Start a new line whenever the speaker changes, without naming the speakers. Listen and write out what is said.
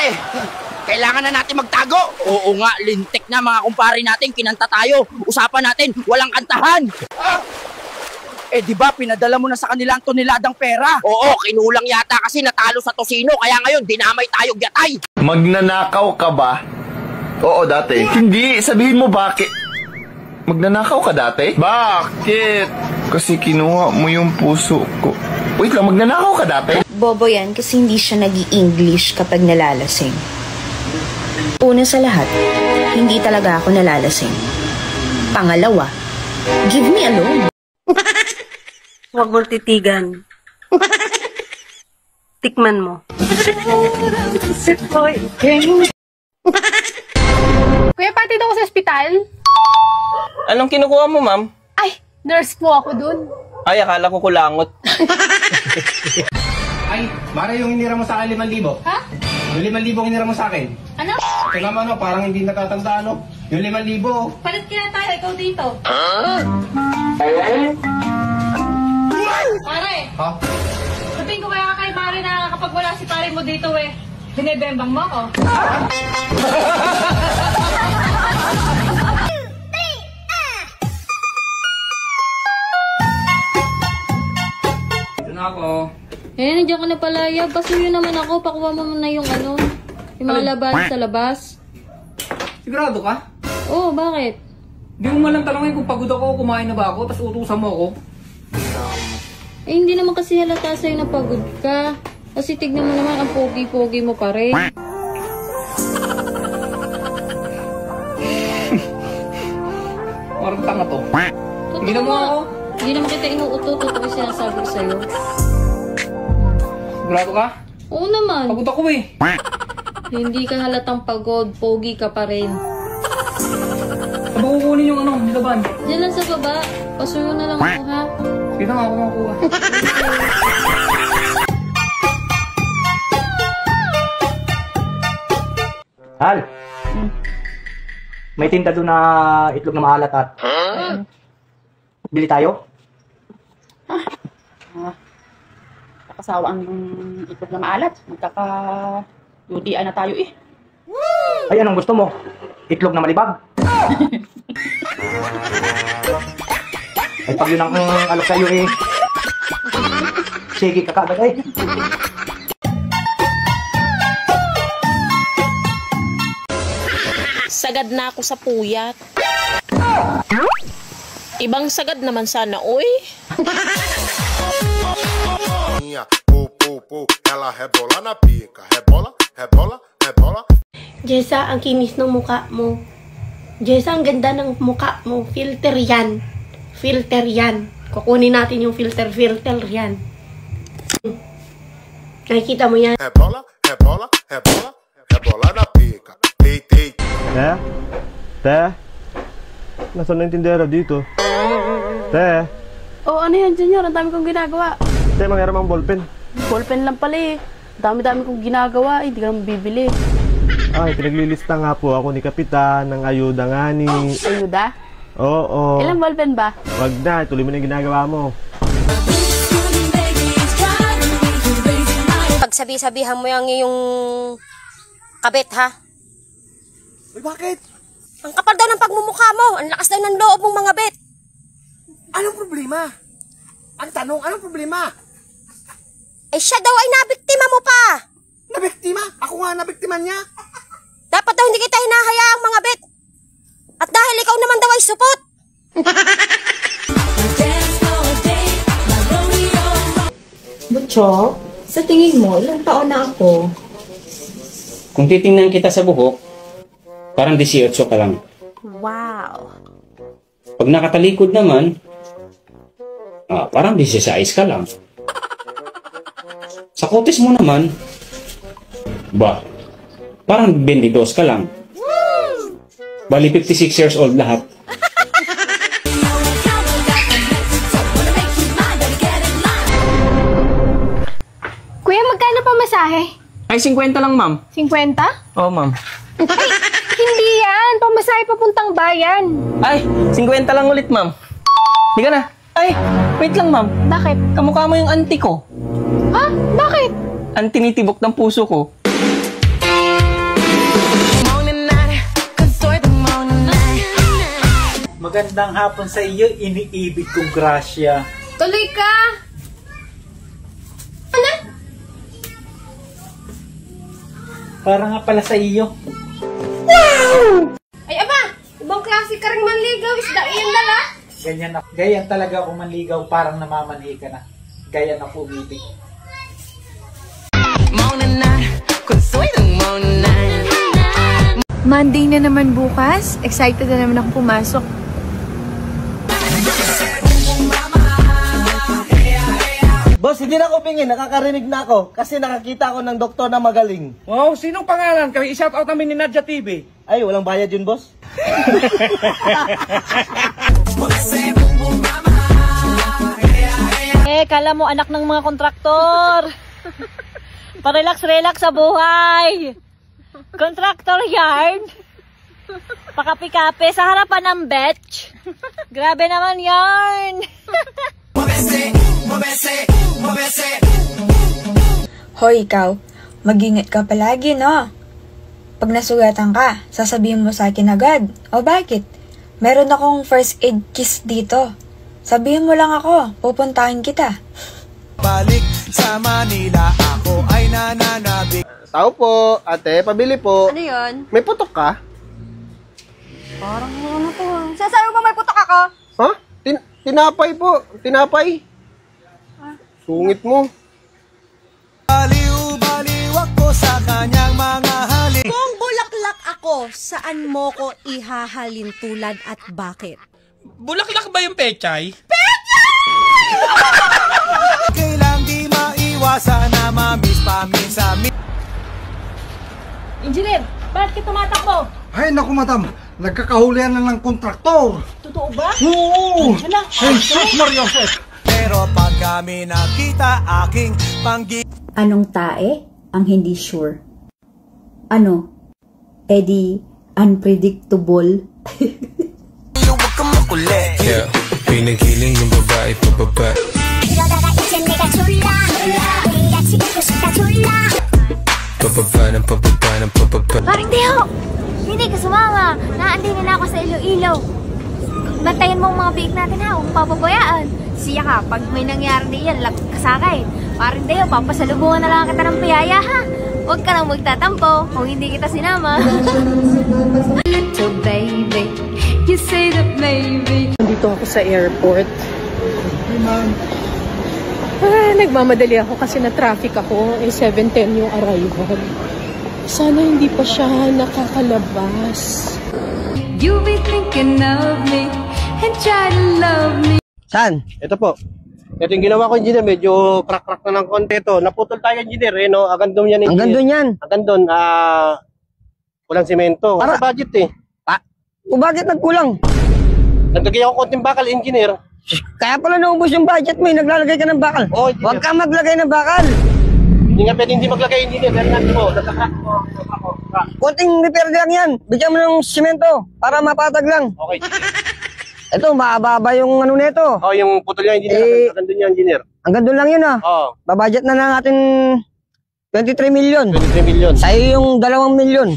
pare. Kailangan na natin magtago. Oo nga, lintik na mga kumpare natin. Kinanta tayo. Usapan natin, walang kantahan. Eh di ba pinadala mo na sa kanila ang toneladang pera? Oo, kinulang yata kasi natalo sa tosino. Kaya ngayon, dinamay tayo gyatay.
Magnanakaw ka ba? Oo, dati. Hindi, sabihin mo bakit. Magnanakaw ka dati? Bakit? Kasi kinuha mo yung puso ko. Wait lang, magnanakaw ka dati?
Bobo yan kasi hindi siya nag-i-English kapag nalalasing. Una sa lahat, hindi talaga ako nalalasing. Pangalawa, give me a loan.
Huwag mo titigan. Tikman mo.
Kuya, patid ako sa ospital.
Anong kinukuha mo, ma'am?
Ay, nurse po ako dun.
Ay, akala ko kulangot.
Ay, Mara, yung hinira mo sa akin 5,000.
Ha?
Yung 5,000 hinira mo sa akin.
Ano?
Ito naman, parang hindi natatanda, ano? Yung 5,000.
Palit kaya tayo, ikaw dito. Pare!
Ha?
Sabihin ko kaya kay Mare na kapag wala si pare mo dito binibembang mo ako.
Ito na ako.
Eh, nandiyan ka na pala, Yab. Pasuyo naman ako. Pakuha mo muna yung yung mga laban sa labas.
Sigurado ka?
Oo, bakit?
Di mo malang talangin kung pagod ako, kumain na ba ako, tapos utusan mo ako.
Eh, hindi naman kasi halata sa'yo na pagod ka. Kasi tignan mo naman, ang pogi-pogi mo pa rin.
Parang tanga to. Hindi na mo
nga.
ako.
Hindi naman kita inuuto. Totoo yung sinasabi ko sa'yo.
Sigurado ka?
Oo naman.
Pagod ako eh.
Hindi ka halatang pagod. Pogi ka pa rin.
Saan ba kukunin yung nilaban?
Diyan lang sa baba. Pasuyo na lang ako, ha?
Dito nga ako makuha.
Hal! May tinda doon na itlog na maalat at... Bili tayo?
Nakasawaan ng itlog na maalat. Magkaka-dudian na tayo eh.
Ay, anong gusto mo? Itlog na malibag? Ay, pag yun ang alok sa'yo eh. Sige ka kaagad eh.
Sagad na ako sa puyat. Ibang sagad naman sana, oy.
Ela rebola na pica. Rebola, rebola, rebola.
Jessa, ang kinis ng mukha mo. Jessa, ang ganda ng mukha mo. Filter yan. Filter yan. Kukunin natin yung filter yan. Nakikita mo yan?
Rebola, rebola, rebola, rebola na pica. Tei, tei.
Te? Nasaan na yung tindera dito? Te?
Oh, ano yan, Junior? Ang dami kong ginagawa.
Te, mangyaram ang ballpen.
Ballpen lang pala eh. Dami-dami kong ginagawa eh. Hindi ka naman bibili.
Ay, pinaglilista nga po ako ni Kapitan ng ayuda nga ni...
Ayuda?
Oo.
Ilang ballpen ba?
Wag na, tuloy mo na yung ginagawa mo.
Pagsabi-sabihan mo yung kabit, ha?
Uy, bakit?
Ang kapal daw ng pagmumukha mo. Ang lakas daw ng loob mong mga bet.
Anong problema? Ang tanong, anong problema?
Eh siya daw ay nabiktima mo pa.
Nabiktima? Ako nga nabiktima niya.
Dapat daw hindi kita hinahayaang mga bet. At dahil ikaw naman daw ay supot.
Butchok, sa tingin mo, ilang taon na ako?
Kung titingnan kita sa buhok, parang 18 ka lang.
Wow.
Pag nakatalikod naman, parang 16 ka lang. Sa kutis mo naman, parang 22 ka lang. Bali 56 years old lahat.
Kuya, magkano pa masahe?
Ay, 50 lang, ma'am.
50?
Oo, ma'am.
Ay, hindi yan. Pamasahe papuntang bayan.
Ay, 50 lang ulit, ma'am. Hindi ka na. Ay, wait lang, ma'am.
Bakit?
Kamukha mo yung auntie ko.
Ha? Bakit?
Ang tinitibok ng puso ko.
Magandang hapon sa iyo, iniibig kong Gracia.
Tuloy ka! Ano?
Para nga pala sa iyo.
Wow! Ay, aba! Ibang klase ka rin manligaw. Isda iyan lala.
Ganyan talaga ako manligaw, parang namamanhi ka na. Ganyan ako umibig.
Monday na naman bukas. Excited na naman ako pumasok.
Boss, hindi na ako pingin. Nakakarinig na ako. Kasi nakakita ako ng doktor na magaling.
Wow, sinong pangalan? Kaya i-shout out namin ni Nadja TV.
Ay, walang bayad yun, boss.
Kala mo anak ng mga kontraktor. Pa-relax-relax sa buhay. Contractor yard. Pakapi-kape sa harapan ng betch. Grabe naman yarn.
Hoy, ikaw. Mag-ingat ka palagi, no? Pag nasugatan ka, sasabihin mo sa akin agad. O bakit? Meron akong first aid kiss dito. Sabihin mo lang ako, pupuntahin kita.
Balik sa Manila, ako ay nananabik.
Tao po, ate, pabili po.
Ano yun?
May putok ka?
Parang ano to. Sasabi mo may putok ako?
Ha? Tinapay po. Tinapay. Sungit mo.
Baliw-baliw ako sa kanyang mga halik.
Kung bulaklak ako, saan mo ko ihahalin tulad at bakit?
Bulaklak ba yung pechay?
Kailang di maiwasan na mamiss paminsan.
Engineer, bakit ka tumatakbo?
Ay, naku madam. Nagkakahulihan na ng kontraktor.
Totoo ba?
Oo!
Hala,
Jesus Maria Joseph!
Pero pag kami nakita aking panggi...
Anong tae ang hindi sure? Ano? Edi unpredictable?
Yeah, pinigiling yung babae pababa. Pababa ng pababa ng pababa.
Parang Teo! Hindi ka sumama. Naandin na ako sa Iloilo. Bantayan mo ang mga biik natin ha, huwag papabayaan. Siya ka, pag may nangyari din yan, lag ka sa akin. Parang Teo, papasalubungan na lang kita ng piyaya ha. Huwag ka nang magtatampo kung hindi kita sinama. So baby, you say that maybe.
Nandito ako sa airport. Nagmamadali ako kasi na-traffic ako. 7:10 yung arrival. Sana hindi pa siya nakakalabas.
You be thinking of me and try to love me.
Saan? Ito po. Ito yung ginawa ko, engineer. Medyo crack-crack na ng konti ito. Naputol tayo, engineer. Eh, no? Agad doon yan, engineer. Agad doon yan? Agad doon. Walang semento. Wala budget eh. O bakit nagkulang? Naglagay ako konting bakal, engineer. Kaya pala naubos yung budget mo, naglalagay ka ng bakal. Oh, huwag kang maglagay ng bakal. Hindi nga pwede hindi maglagay, engineer. Pero natin mo, nagkakrak mo. Konting repair lang yan. Bigyan mo ng simento para mapatag lang. Okay. Ito, mababa yung ano nito. Oh, yung putol niya, engineer. Hanggang doon yan, engineer. Hanggang doon lang yun, ah. Oo. Babudget na natin 23 million. 23 million. Sa'yo yung 2 million.